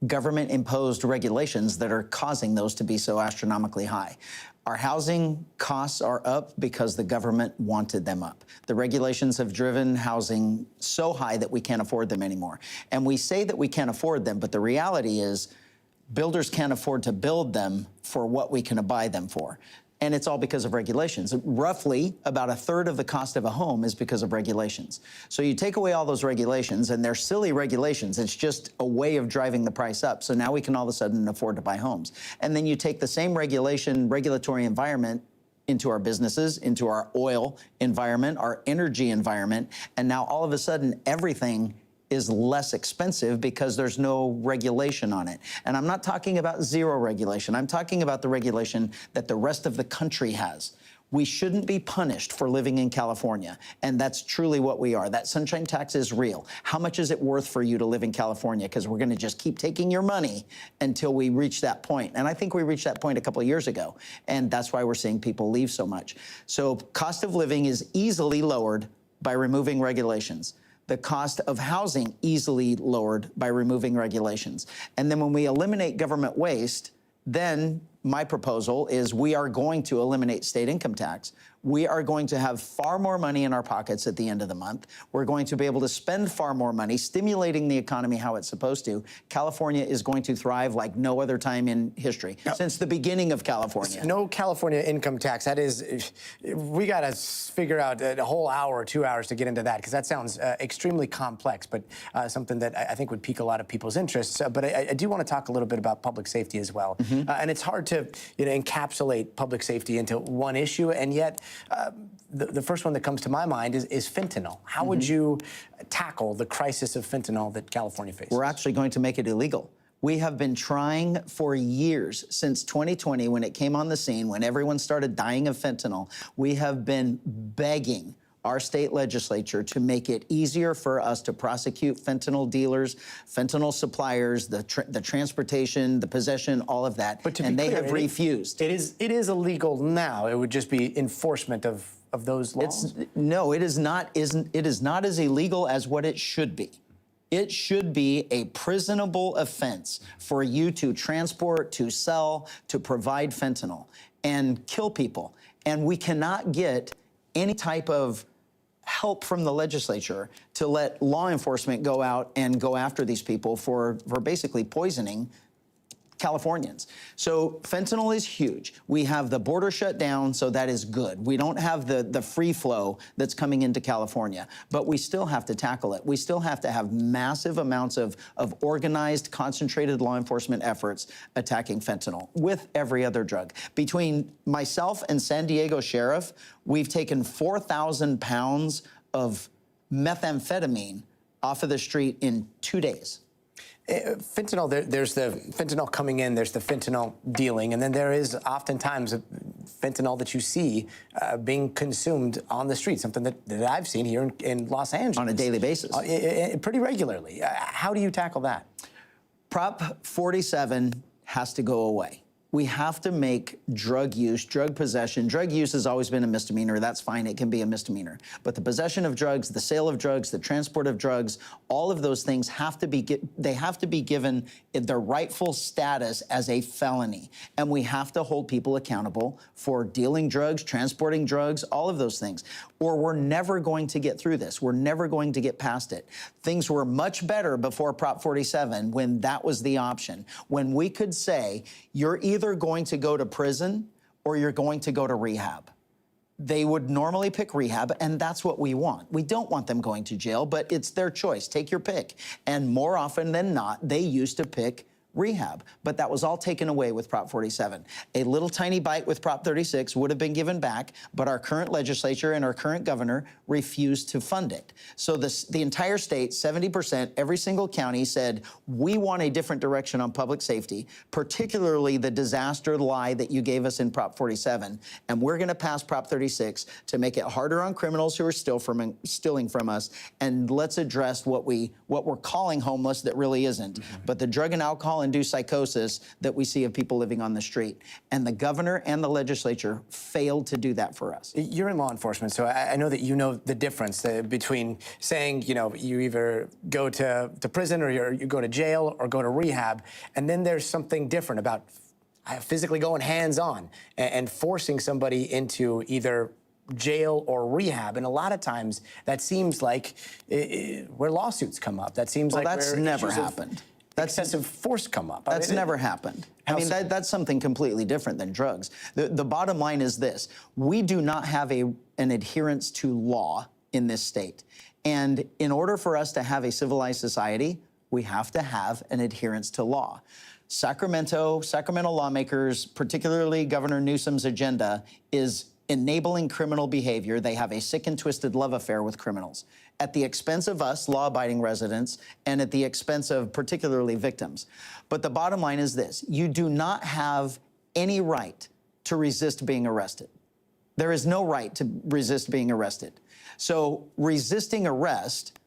government-imposed regulations that are causing those to be so astronomically high. Our housing costs are up because the government wanted them up. The regulations have driven housing so high that we can't afford them anymore. And we say that we can't afford them, but the reality is builders can't afford to build them for what we can buy them for. And it's all because of regulations. Roughly, about a third of the cost of a home is because of regulations. So you take away all those regulations, and they're silly regulations. It's just a way of driving the price up. So now we can all of a sudden afford to buy homes. And then you take the same regulatory environment into our businesses, into our oil environment, our energy environment, and now all of a sudden everything is less expensive because there's no regulation on it. And I'm not talking about zero regulation. I'm talking about the regulation that the rest of the country has. We shouldn't be punished for living in California, and that's truly what we are. That sunshine tax is real. How much is it worth for you to live in California? Because we're going to just keep taking your money until we reach that point. And I think we reached that point a couple of years ago, and that's why we're seeing people leave so much. So cost of living is easily lowered by removing regulations. The cost of housing easily lowered by removing regulations. And then when we eliminate government waste, then my proposal is we are going to eliminate state income tax. We are going to have far more money in our pockets at the end of the month. We're going to be able to spend far more money, stimulating the economy how it's supposed to. California is going to thrive like no other time in history, since the beginning of California. No California income tax. That is, we got to figure out a whole hour or 2 hours to get into that, because that sounds extremely complex, but something that I think would pique a lot of people's interests. But I do want to talk a little bit about public safety as well. And it's hard to encapsulate public safety into one issue, and yet the first one that comes to my mind is fentanyl. How would you tackle the crisis of fentanyl that California faces? We're actually going to make it illegal. We have been trying for years, since 2020, when it came on the scene, when everyone started dying of fentanyl. We have been begging our state legislature to make it easier for us to prosecute fentanyl dealers, fentanyl suppliers, the transportation, the possession, all of that. But to be and they clear, have refused. It is illegal now. It would just be enforcement of those laws. No, it is not. It is not as illegal as what it should be. It should be a prisonable offense for you to transport, to sell, to provide fentanyl and kill people. And we cannot get any type of help from the legislature to let law enforcement go out and go after these people for basically poisoning Californians. So fentanyl is huge. We have the border shut down, so that is good. We don't have the free flow that's coming into California, but we still have to tackle it. We still have to have massive amounts of organized, concentrated law enforcement efforts attacking fentanyl with every other drug. Between myself and San Diego Sheriff, we've taken 4,000 pounds of methamphetamine off of the street in 2 days. Fentanyl, there's the fentanyl coming in, there's the fentanyl dealing, and then there is oftentimes fentanyl that you see being consumed on the street, something that I've seen here in Los Angeles. On a daily basis. Pretty regularly. How do you tackle that? Prop 47 has to go away. We have to make drug use, drug possession. Drug use has always been a misdemeanor. That's fine. It can be a misdemeanor. But the possession of drugs, the sale of drugs, the transport of drugs, all of those things have to be given their rightful status as a felony. And we have to hold people accountable for dealing drugs, transporting drugs, all of those things. Or we're never going to get through this. We're never going to get past it. Things were much better before Prop 47 when that was the option. When we could say, you're either going to go to prison or you're going to go to rehab. They would normally pick rehab, and that's what we want. We don't want them going to jail, but it's their choice. Take your pick. And more often than not, they used to pick rehab, but that was all taken away with Prop 47. A little tiny bite with Prop 36 would have been given back, but our current legislature and our current governor refused to fund it. So the entire state, 70%, every single county said, we want a different direction on public safety, particularly the disaster lie that you gave us in Prop 47, and we're going to pass Prop 36 to make it harder on criminals who are stealing from us, and let's address what we're calling homeless that really isn't, but the drug and alcohol-induced psychosis that we see of people living on the street. And the governor and the legislature failed to do that for us. You're in law enforcement, so I know that you know the difference between saying, you either go to prison or you go to jail or go to rehab, and then there's something different about physically going hands-on and forcing somebody into either jail or rehab. And a lot of times that seems like where lawsuits come up. That seems like that's never happened. excessive force come up? That's never happened. I mean, that's something completely different than drugs. The bottom line is this. We do not have an adherence to law in this state. And in order for us to have a civilized society, we have to have an adherence to law. Sacramento lawmakers, particularly Governor Newsom's agenda, is enabling criminal behavior. They have a sick and twisted love affair with criminals at the expense of us, law-abiding residents, and at the expense of particularly victims. But the bottom line is this. You do not have any right to resist being arrested. There is no right to resist being arrested. So resisting arrest,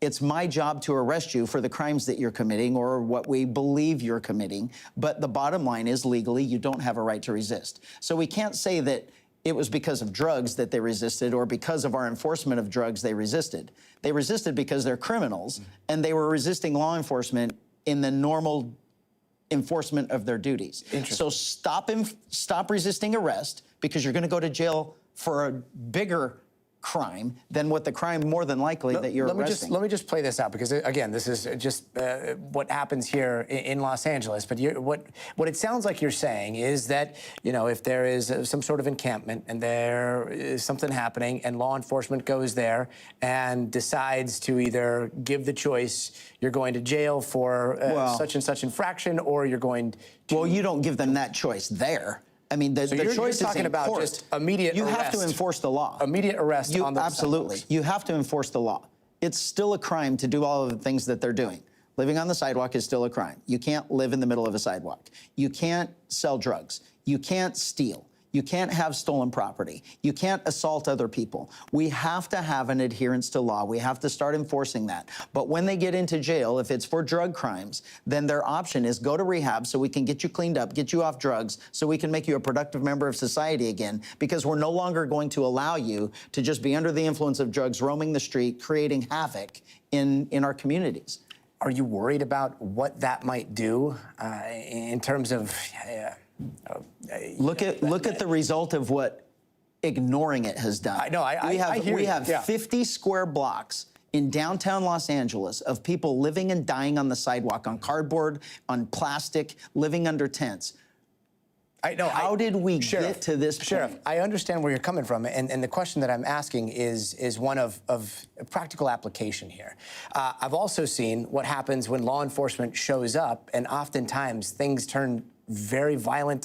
it's my job to arrest you for the crimes that you're committing or what we believe you're committing. But the bottom line is legally, you don't have a right to resist. So we can't say that it was because of drugs that they resisted or because of our enforcement of drugs they resisted. They resisted because they're criminals and they were resisting law enforcement in the normal enforcement of their duties. So stop resisting arrest because you're going to go to jail for a bigger crime than what the crime more than likely that you're arresting. Let me just play this out because again, this is just what happens here in Los Angeles. But what it sounds like you're saying is that, you know, if there is some sort of encampment and there is something happening and law enforcement goes there and decides to either give the choice, you're going to jail for such and such infraction, or you're going to... Well, you don't give them that choice there. I mean, the choice is talking about court. just immediate arrest. You have to enforce the law. Immediate arrest on those Absolutely. sidewalks. You have to enforce the law. It's still a crime to do all of the things that they're doing. Living on the sidewalk is still a crime. You can't live in the middle of a sidewalk. You can't sell drugs. You can't steal. You can't have stolen property. You can't assault other people. We have to have an adherence to law. We have to start enforcing that. But when they get into jail, if it's for drug crimes, then their option is go to rehab so we can get you cleaned up, get you off drugs, so we can make you a productive member of society again, because we're no longer going to allow you to just be under the influence of drugs, roaming the street, creating havoc in our communities. Are you worried about what that might do in terms of... Look at the result of what ignoring it has done. I know. We have 50 square blocks in downtown Los Angeles of people living and dying on the sidewalk, on cardboard, on plastic, living under tents. I know. How did we get to this point? Sheriff, I understand where you're coming from, and the question that I'm asking is one of practical application here. I've also seen what happens when law enforcement shows up, and oftentimes things turn very violent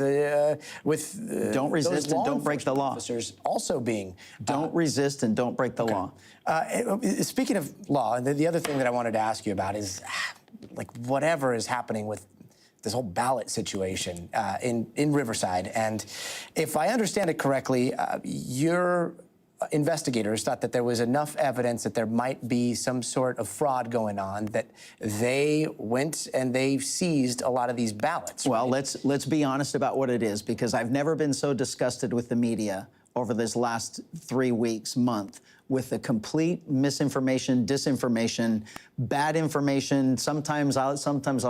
with don't resist and don't break the law. Officers also being don't resist and don't break the law. Speaking of law, the other thing that I wanted to ask you about is like whatever is happening with this whole ballot situation in Riverside. And if I understand it correctly, your investigators thought that there was enough evidence that there might be some sort of fraud going on that they went and they seized a lot of these ballots. Well, let's be honest about what it is, because I've never been so disgusted with the media over this last 3 weeks, month, with the complete misinformation, disinformation, bad information, sometimes I'll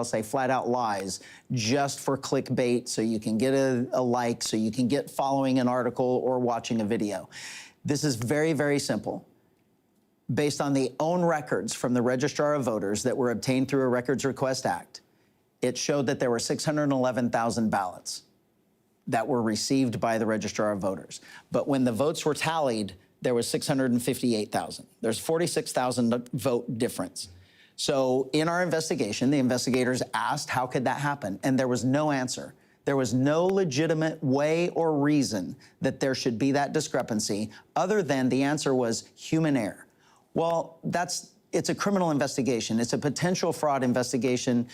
say flat out lies, just for clickbait, so you can get a like, so you can get following an article or watching a video. This is very, very simple. Based on the own records from the Registrar of Voters that were obtained through a Records Request Act, it showed that there were 611,000 ballots that were received by the Registrar of Voters. But when the votes were tallied, there was 658,000. There's 46,000 vote difference. So in our investigation, the investigators asked, how could that happen? And there was no answer. There was no legitimate way or reason that there should be that discrepancy, other than the answer was human error. Well, it's a criminal investigation. It's a potential fraud investigation,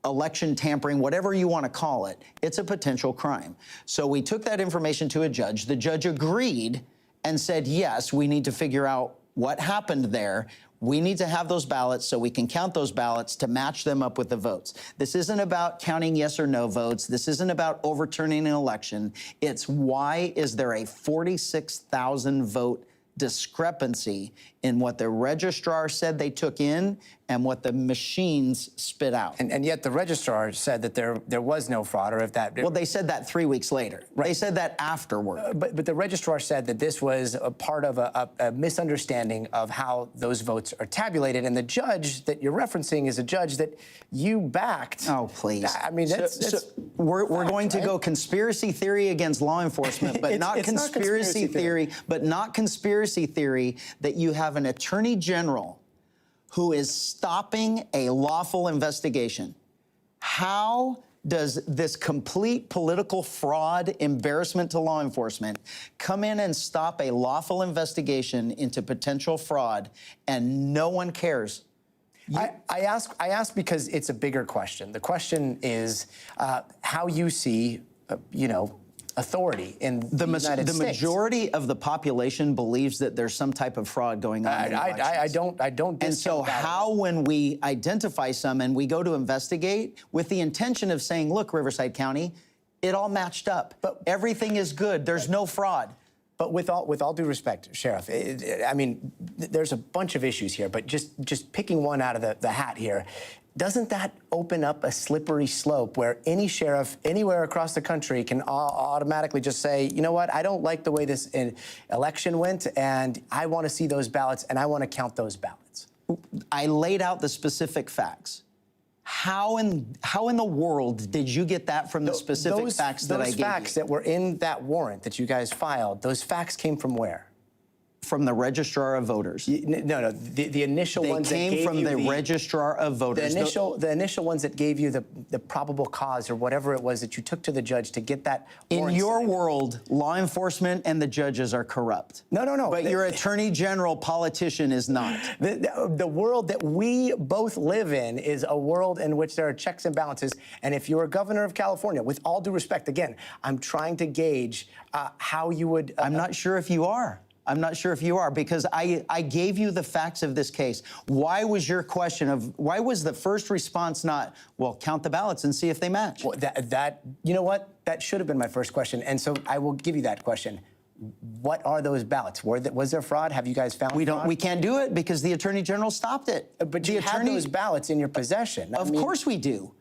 election tampering, whatever you want to call it. It's a potential crime. So we took that information to a judge. The judge agreed and said, yes, we need to figure out what happened there. We need to have those ballots so we can count those ballots to match them up with the votes. This isn't about counting yes or no votes. This isn't about overturning an election. It's why is there a 46,000 vote discrepancy in what the registrar said they took in and what the machines spit out. And yet the registrar said that there was no fraud, or if that... Well, they said that 3 weeks later. Right. They said that afterward. But the registrar said that this was a part of a misunderstanding of how those votes are tabulated, and the judge that you're referencing is a judge that you backed. Oh, please. I mean, we're going to go conspiracy theory against law enforcement, but not conspiracy theory, but not conspiracy theory that you have an attorney general who is stopping a lawful investigation. How does this complete political fraud, embarrassment to law enforcement, come in and stop a lawful investigation into potential fraud, and no one cares? I ask because it's a bigger question. The question is how you see, authority in the United States. The majority of the population believes that there's some type of fraud going on. I don't. And so how, when we identify some and we go to investigate with the intention of saying, look, Riverside County, it all matched up. But everything is good. There's no fraud. But with all due respect, Sheriff, I mean, there's a bunch of issues here, but just picking one out of the hat here, doesn't that open up a slippery slope where any sheriff anywhere across the country can automatically just say, you know what, I don't like the way this election went, and I want to see those ballots, and I want to count those ballots? I laid out the specific facts. How in the world did you get that from the specific facts that I gave you? Those facts that were in that warrant that you guys filed, those facts came from where? From the Registrar of Voters. No, the initial ones that gave you... They came from the Registrar of Voters. The initial ones that gave you the probable cause or whatever it was that you took to the judge to get that warrant. In your world, law enforcement and the judges are corrupt. No. But your attorney general politician is not. The world that we both live in is a world in which there are checks and balances. And if you're a governor of California, with all due respect, again, I'm trying to gauge how you would... I'm not sure if you are. I'm not sure if you are, because I gave you the facts of this case. Why was your question why was the first response not, well, count the ballots and see if they match? Well, you know what? That should have been my first question. And so I will give you that question. What are those ballots? Was there fraud? Have you guys found fraud? We can't do it because the attorney general stopped it. But you have those ballots in your possession. Of course we do.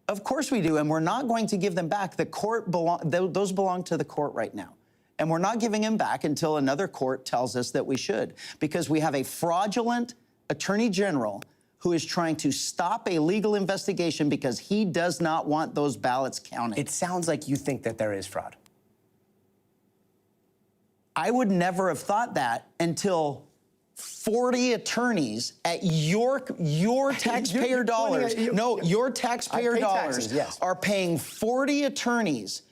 Of course we do. And we're not going to give them back. The court those belong to the court right now. And we're not giving him back until another court tells us that we should, because we have a fraudulent attorney general who is trying to stop a legal investigation because he does not want those ballots counted. It sounds like you think that there is fraud. I would never have thought that until 40 attorneys at your taxpayer dollars. Your taxpayer dollars are paying 40 attorneys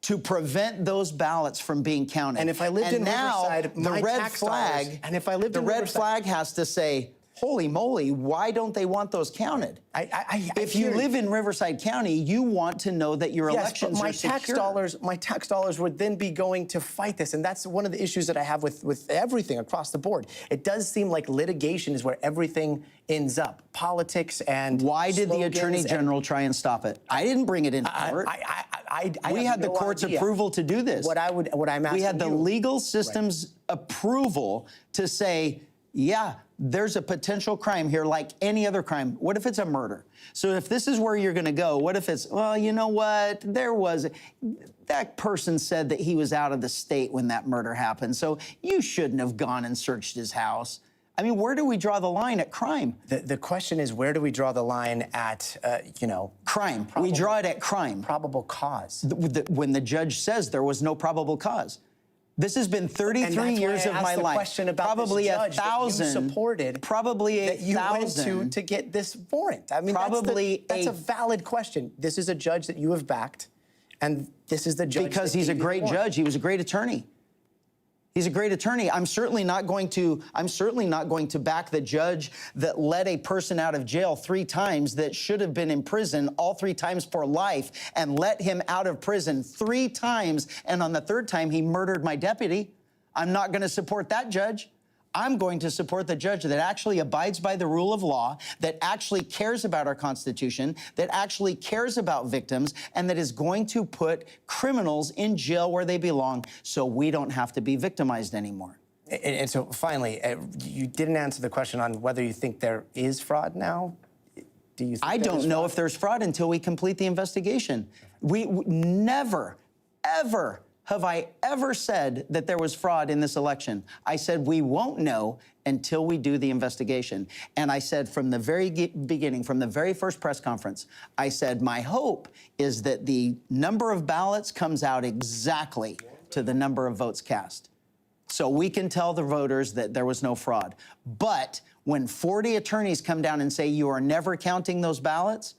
to prevent those ballots from being counted. And if I lived in Riverside, the red flag, and if I lived in Riverside, red flag has to say, holy moly, why don't they want those counted? If you live in Riverside County, you want to know that your elections are secure. My tax dollars would then be going to fight this, and that's one of the issues that I have with everything across the board. It does seem like litigation is where everything ends up. Politics and why did the Attorney General try and stop it? I didn't bring it into court. We had the court's approval to do this. What I'm asking we had the legal system's approval to say, yeah, there's a potential crime here like any other crime. What if it's a murder? So if this is where you're going to go, what if it's, well, you know what? That person said that he was out of the state when that murder happened, so you shouldn't have gone and searched his house. I mean, where do we draw the line at crime? The question is, where do we draw the line at, crime? We draw it at crime. Probable cause. When the judge says there was no probable cause. This has been 33 years of my life. Question about probably this judge 1,000 that you supported, probably that you went to get this warrant. I mean, that's a valid question. This is a judge that you have backed, and this is the judge because he's a great judge. He was a great attorney. He's a great attorney. I'm certainly not going to back the judge that let a person out of jail 3 times that should have been in prison all 3 times for life, and let him out of prison 3 times, and on the 3rd time he murdered my deputy. I'm not going to support that judge. I'm going to support the judge that actually abides by the rule of law, that actually cares about our Constitution, that actually cares about victims, and that is going to put criminals in jail where they belong so we don't have to be victimized anymore. And so finally, you didn't answer the question on whether you think there is fraud now. Do you think I don't know if there's fraud until we complete the investigation. We never, ever have I ever said that there was fraud in this election. I said we won't know until we do the investigation. And I said from the very beginning, from the very first press conference, I said my hope is that the number of ballots comes out exactly to the number of votes cast. So we can tell the voters that there was no fraud. But when 40 attorneys come down and say you are never counting those ballots,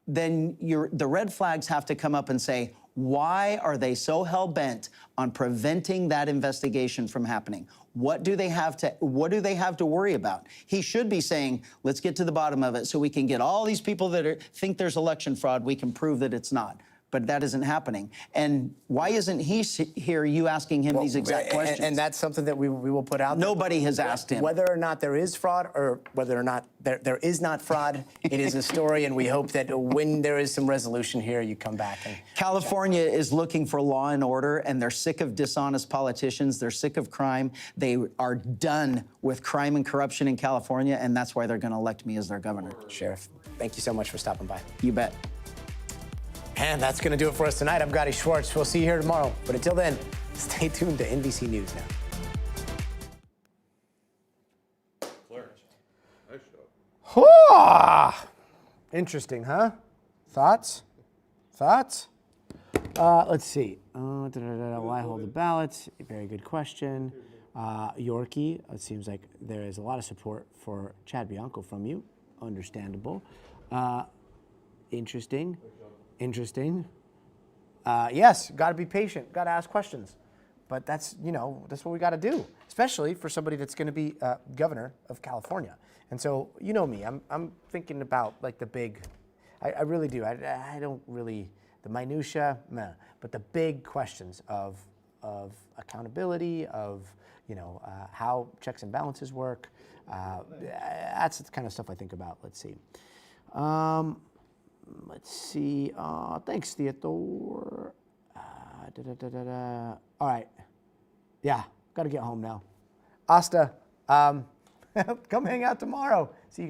then the red flags have to come up and say, why are they so hell-bent on preventing that investigation from happening? What do they have to worry about? He should be saying, let's get to the bottom of it so we can get all these people that think there's election fraud, we can prove that it's not. But that isn't happening. And why isn't he here, you asking him these exact questions? And that's something that we will put out there. Nobody has asked him. Whether or not there is fraud or whether or not there is not fraud, it is a story, and we hope that when there is some resolution here, you come back. And California is looking for law and order, and they're sick of dishonest politicians. They're sick of crime. They are done with crime and corruption in California, and that's why they're going to elect me as their governor. Sheriff, thank you so much for stopping by. You bet. And that's going to do it for us tonight. I'm Gotti Schwartz. We'll see you here tomorrow. But until then, stay tuned to NBC News now. Interesting, huh? Thoughts? Let's see. Why hold the ballots? Very good question. Yorkie, it seems like there is a lot of support for Chad Bianco from you. Understandable. Interesting. Yes, got to be patient, got to ask questions. But that's what we got to do, especially for somebody that's going to be governor of California. And so, you know me, I'm thinking about like the big, I really do. I don't really, the minutia, meh, but the big questions of accountability, of how checks and balances work. That's the kind of stuff I think about. Let's see. Thanks, Theodore. All right. Yeah, got to get home now. Asta, come hang out tomorrow. See you guys.